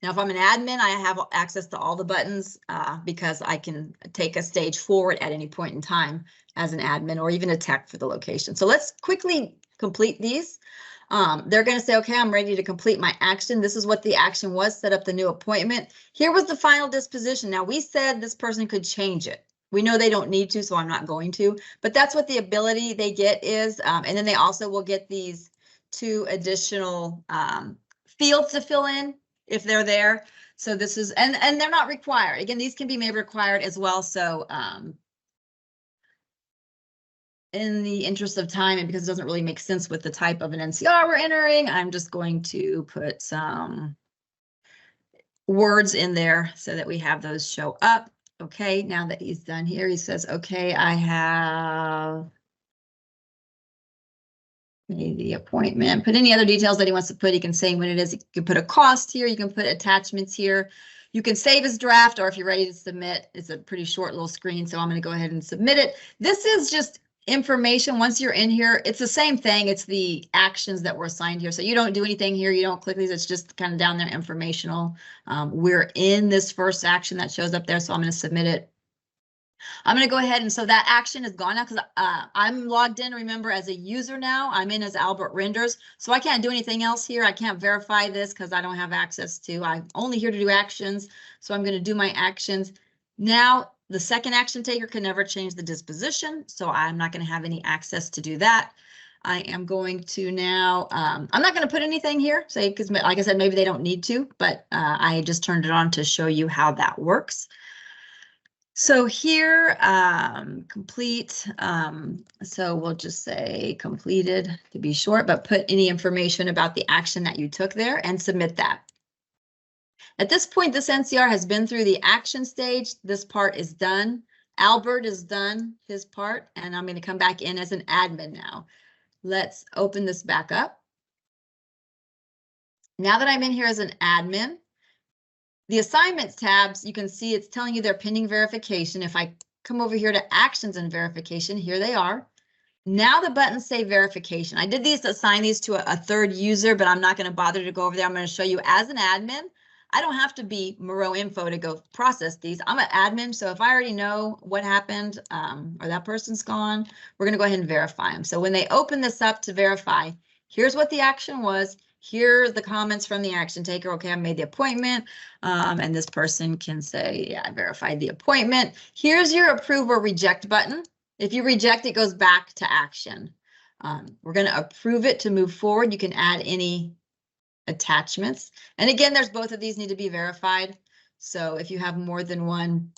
B: Now, if I'm an admin, I have access to all the buttons because I can take a stage forward at any point in time as an admin, or even a tech for the location. So let's quickly complete these. They're going to say, okay, I'm ready to complete my action. This is what the action was, set up the new appointment. Here was the final disposition. Now, we said this person could change it. We know they don't need to, so I'm not going to, but that's what the ability they get is. And then they also will get these 2 additional fields to fill in if they're there. So this is, and they're not required. Again, these can be made required as well. So in the interest of time, and because it doesn't really make sense with the type of an NCR we're entering, I'm just going to put some words in there so that we have those show up. Okay, now that he's done here, he says, okay, I have made the appointment. Put any other details that he wants to put. He can say when it is. You can put a cost here. You can put attachments here. You can save as draft, or if you're ready to submit, it's a pretty short little screen, so I'm going to go ahead and submit it. This is just information. Once you're in here, it's the same thing. It's the actions that were assigned here. So you don't do anything here. You don't click these. It's just kind of down there informational. We're in this first action that shows up there, so I'm going to submit it. I'm going to go ahead, and so that action is gone now because I'm logged in, remember, as a user now. I'm in as Albert Renders, so I can't do anything else here. I can't verify this because I don't have access to. I'm only here to do actions, so I'm going to do my actions. Now, the second action taker can never change the disposition, so I'm not going to have any access to do that. I am going to now, I'm not going to put anything here, say, because like I said, maybe they don't need to, but I just turned it on to show you how that works. So here, complete, so we'll just say completed to be short, but put any information about the action that you took there and submit that. At this point, this NCR has been through the action stage. This part is done. Albert is done his part, and I'm going to come back in as an admin now. Let's open this back up. Now that I'm in here as an admin, the assignments tabs, you can see it's telling you they're pending verification. If I come over here to actions and verification, here they are. Now the buttons say verification. I did assign these to a third user, but I'm not going to bother to go over there. I'm going to show you as an admin. I don't have to be Moreau Info to go process these. I'm an admin, so if I already know what happened or that person's gone, we're going to go ahead and verify them. So when they open this up to verify, here's what the action was. Here's the comments from the action taker. Okay, I made the appointment. And this person can say, yeah, I verified the appointment. Here's your approve or reject button. If you reject, it goes back to action. We're going to approve it to move forward. You can add any attachments. And again, there's both of these need to be verified. So if you have more than one,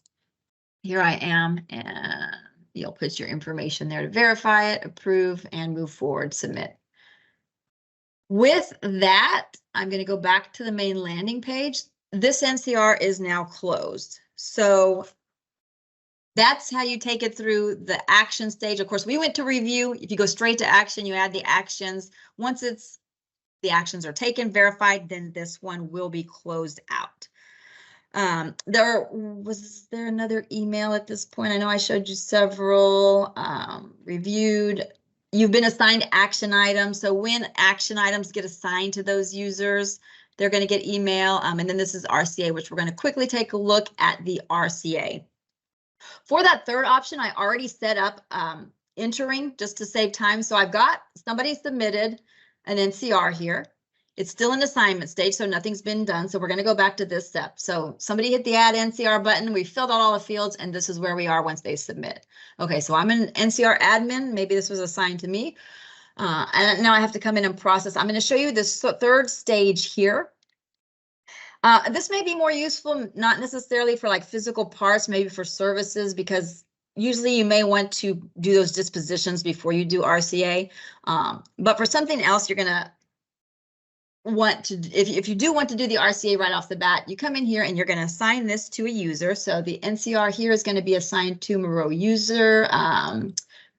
B: here I am, and you'll put your information there to verify it, approve, and move forward, submit. With that, I'm going to go back to the main landing page. This NCR is now closed. So that's how you take it through the action stage. Of course, we went to review. If you go straight to action, you add the actions. Once the actions are taken, verified, then this one will be closed out. Was there another email at this point? I know I showed you several reviewed. You've been assigned action items. So when action items get assigned to those users, they're going to get email. And then this is RCA, which we're going to quickly take a look at the RCA. For that third option, I already set up entering just to save time. So I've got somebody submitted an NCR here. It's still an assignment stage, so nothing's been done. So we're going to go back to this step. So somebody hit the add NCR button. We filled out all the fields, and this is where we are once they submit. Okay, so I'm an NCR admin. Maybe this was assigned to me. And now I have to come in and process. I'm going to show you this third stage here. This may be more useful, not necessarily for like physical parts, maybe for services, because usually you may want to do those dispositions before you do RCA. But for something else, you're going to want to, if you do want to do the RCA right off the bat, you come in here and you're going to assign this to a user. So the NCR here is going to be assigned to Moreau user.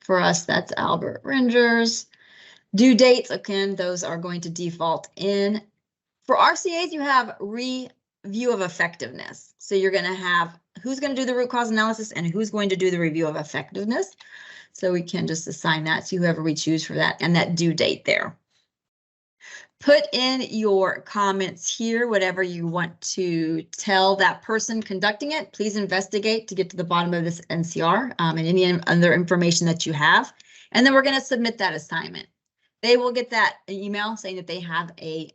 B: For us, that's Albert Rangers. Due dates, again, those are going to default in. For RCAs, you have review of effectiveness. So you're going to have who's going to do the root cause analysis and who's going to do the review of effectiveness. So we can just assign that to whoever we choose for that and that due date there. Put in your comments here, whatever you want to tell that person conducting it. Please investigate to get to the bottom of this NCR and any other information that you have. And then we're going to submit that assignment. They will get that email saying that they have an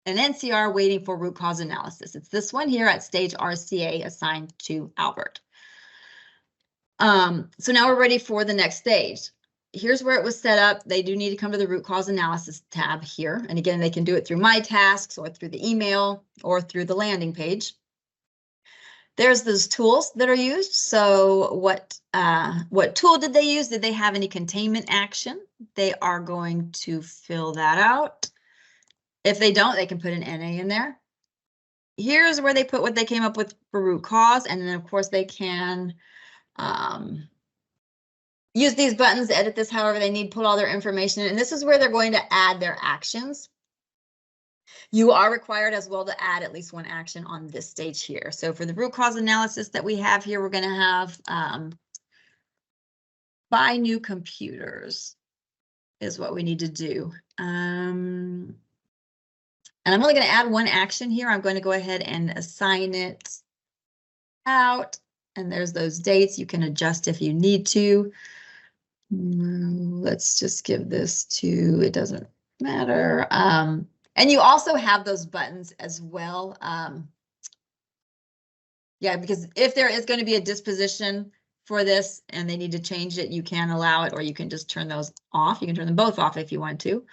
B: NCR waiting for root cause analysis. It's this one here at stage RCA assigned to Albert. So now we're ready for the next stage. Here's where it was set up. They do need to come to the root cause analysis tab here. And again, they can do it through My Tasks or through the email or through the landing page. There's those tools that are used. So what tool did they use? Did they have any containment action? They are going to fill that out. If they don't, they can put an NA in there. Here's where they put what they came up with for root cause. And then of course they can use these buttons, edit this however they need, put all their information in. And this is where they're going to add their actions. You are required as well to add at least one action on this stage here. So for the root cause analysis that we have here, we're going to have buy new computers is what we need to do. And I'm only going to add one action here. I'm going to go ahead and assign it out. And there's those dates. You can adjust if you need to. Let's just give this to, it doesn't matter. And you also have those buttons as well. Yeah, because if there is going to be a disposition for this and they need to change it, you can allow it, or you can just turn those off. You can turn them both off if you want to.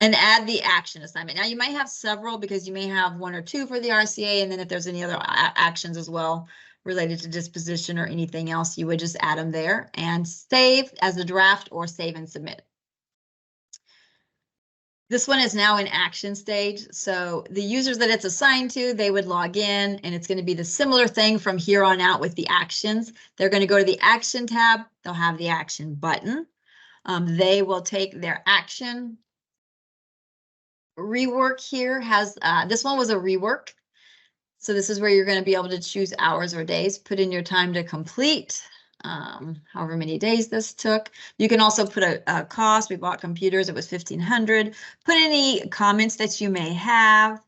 B: And add the action assignment. Now you might have several because you may have one or two for the RCA, and then if there's any other actions as well related to disposition or anything else, you would just add them there and save as a draft or save and submit. This one is now in action stage. So the users that it's assigned to, they would log in, and it's going to be the similar thing from here on out with the actions. They're going to go to the action tab. They'll have the action button. They will take their action. Rework here has, this one was a rework. So this is where you're going to be able to choose hours or days, put in your time to complete, however many days this took. You can also put a cost. We bought computers. It was $1,500. Put any comments that you may have.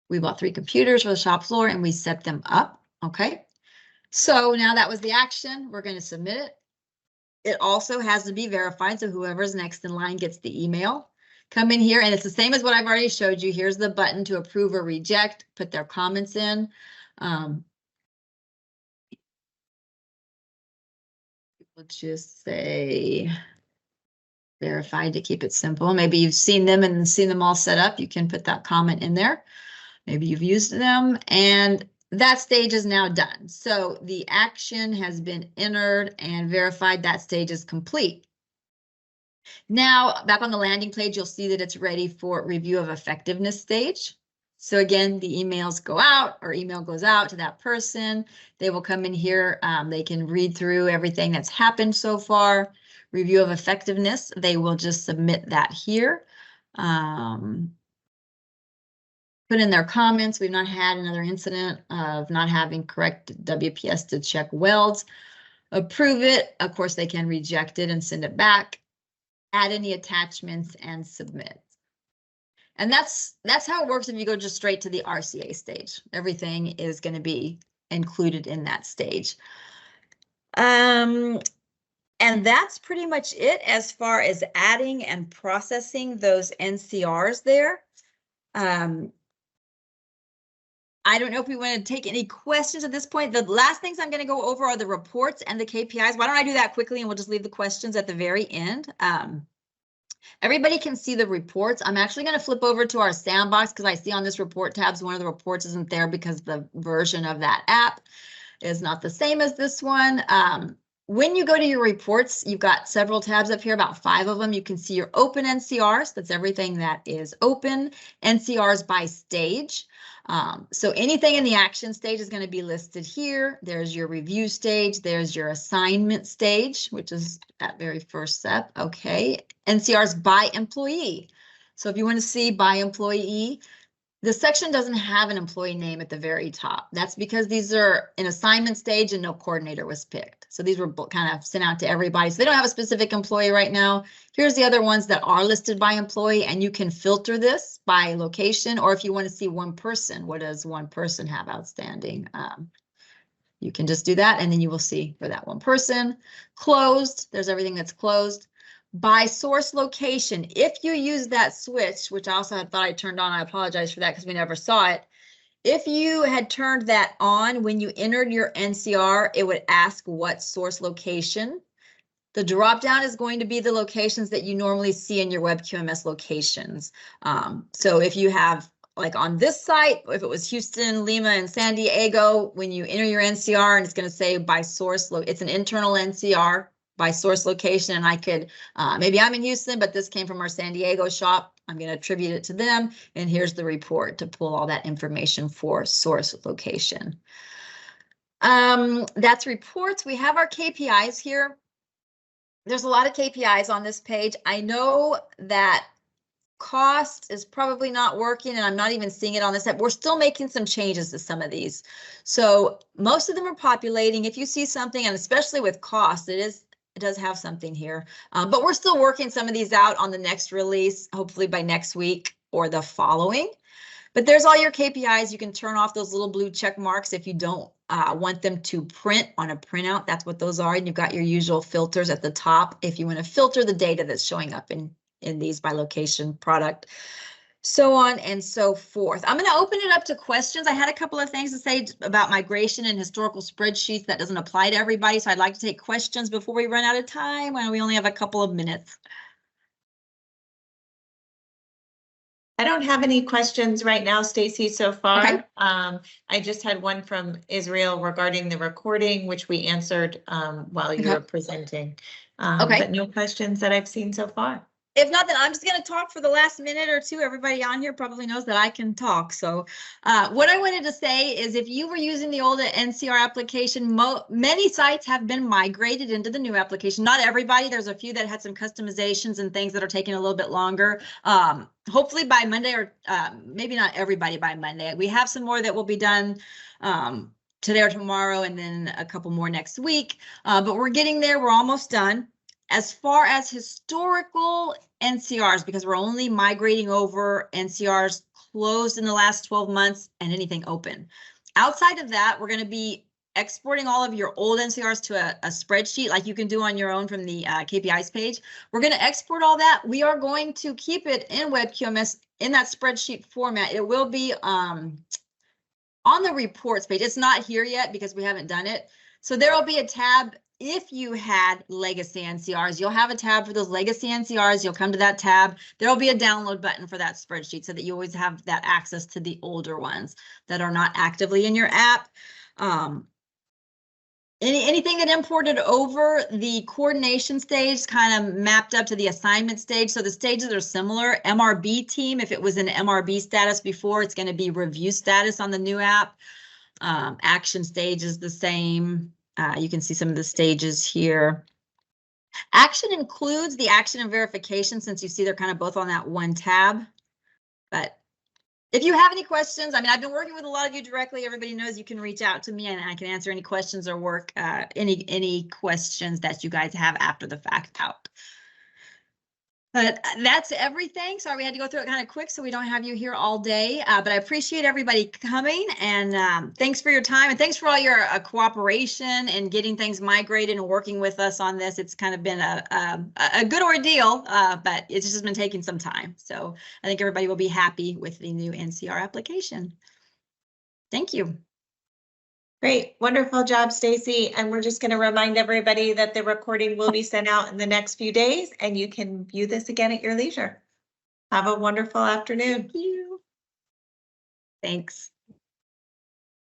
B: We bought 3 computers for the shop floor and we set them up. Okay. So now that was the action. We're going to submit it. It also has to be verified, so whoever's next in line gets the email. Come in here, and it's the same as what I've already showed you. Here's the button to approve or reject, put their comments in. We'll just say verified to keep it simple. Maybe you've seen them and seen them all set up. You can put that comment in there. Maybe you've used them, and that stage is now done. So the action has been entered and verified. That stage is complete. Now, back on the landing page, you'll see that it's ready for review of effectiveness stage. So again, the emails go out, or email goes out to that person. They will come in here. They can read through everything that's happened so far. Review of effectiveness, they will just submit that here. Put in their comments. We've not had another incident of not having correct WPS to check welds. Approve it. Of course, they can reject it and send it back. Add any attachments and submit. And that's how it works if you go just straight to the RCA stage. Everything is going to be included in that stage. And that's pretty much it as far as adding and processing those NCRs there. I don't know if we want to take any questions at this point. The last things I'm going to go over are the reports and the KPIs. Why don't I do that quickly and we'll just leave the questions at the very end. Everybody can see the reports. I'm actually going to flip over to our sandbox because I see on this report tabs, one of the reports isn't there because the version of that app is not the same as this one. When you go to your reports, you've got several tabs up here, about 5 of them. You can see your open NCRs. That's everything that is open. NCRs by stage. So anything in the action stage is going to be listed here. There's your review stage. There's your assignment stage, which is that very first step. Okay. NCRs by employee. So if you want to see by employee, the section doesn't have an employee name at the very top. That's because these are in assignment stage and no coordinator was picked. So these were kind of sent out to everybody. So they don't have a specific employee right now. Here's the other ones that are listed by employee, and you can filter this by location, or if you want to see one person, what does one person have outstanding? You can just do that, and then you will see for that one person. Closed, there's everything that's closed. By source location, if you use that switch, which I also had thought I turned on, I apologize for that because we never saw it. If you had turned that on when you entered your NCR, it would ask what source location. The drop down is going to be the locations that you normally see in your Web QMS locations. So if you have, like on this site, if it was Houston, Lima, and San Diego, when you enter your NCR and it's going to say by source, it's an internal NCR by source location, and I could, maybe I'm in Houston, but this came from our San Diego shop. I'm going to attribute it to them, and here's the report to pull all that information for source location. That's reports. We have our KPIs here. There's a lot of KPIs on this page. I know that cost is probably not working, and I'm not even seeing it on this app. We're still making some changes to some of these. So most of them are populating. If you see something, and especially with cost, it does have something here, but we're still working some of these out on the next release, hopefully by next week or the following. But there's all your KPIs. You can turn off those little blue check marks if you don't want them to print on a printout. That's what those are. And you've got your usual filters at the top if you want to filter the data that's showing up in these by location, product, so on and so forth. I'm going to open it up to questions. I had a couple of things to say about migration and historical spreadsheets. That doesn't apply to everybody, so I'd like to take questions before we run out of time when we only have a couple of minutes.
A: I don't have any questions right now, Stacy, so far.
B: Okay.
A: I just had one from Israel regarding the recording, which we answered while you were presenting. But no questions that I've seen so far.
B: If not, then I'm just going to talk for the last minute or two. Everybody on here probably knows that I can talk. So what I wanted to say is if you were using the old NCR application, many sites have been migrated into the new application. Not everybody. There's a few that had some customizations and things that are taking a little bit longer. Hopefully by Monday, or maybe not everybody by Monday. We have some more that will be done today or tomorrow, and then a couple more next week. But we're getting there. We're almost done. As far as historical NCRs, because we're only migrating over NCRs closed in the last 12 months and anything open. Outside of that, we're going to be exporting all of your old NCRs to a spreadsheet like you can do on your own from the KPIs page. We're going to export all that. We are going to keep it in Web QMS in that spreadsheet format. It will be on the reports page. It's not here yet because we haven't done it. So there will be a tab. If you had legacy NCRs, you'll have a tab for those legacy NCRs. You'll come to that tab. There will be a download button for that spreadsheet so that you always have that access to the older ones that are not actively in your app. Anything that imported over the coordination stage kind of mapped up to the assignment stage. So the stages are similar. MRB team, if it was in MRB status before, it's going to be review status on the new app. Action stage is the same. You can see some of the stages here. Action includes the action and verification, since you see they're kind of both on that one tab. But if you have any questions, I mean, I've been working with a lot of you directly. Everybody knows you can reach out to me and I can answer any questions or work any questions that you guys have after the fact out. But that's everything. Sorry, we had to go through it kind of quick so we don't have you here all day. But I appreciate everybody coming, and thanks for your time, and thanks for all your cooperation and getting things migrated and working with us on this. It's kind of been a good ordeal, but it's just been taking some time. So I think everybody will be happy with the new NCR application. Thank you.
A: Great, wonderful job, Stacy. And we're just going to remind everybody that the recording will be sent out in the next few days, and you can view this again at your leisure. Have a wonderful afternoon.
B: Thank you. Thanks.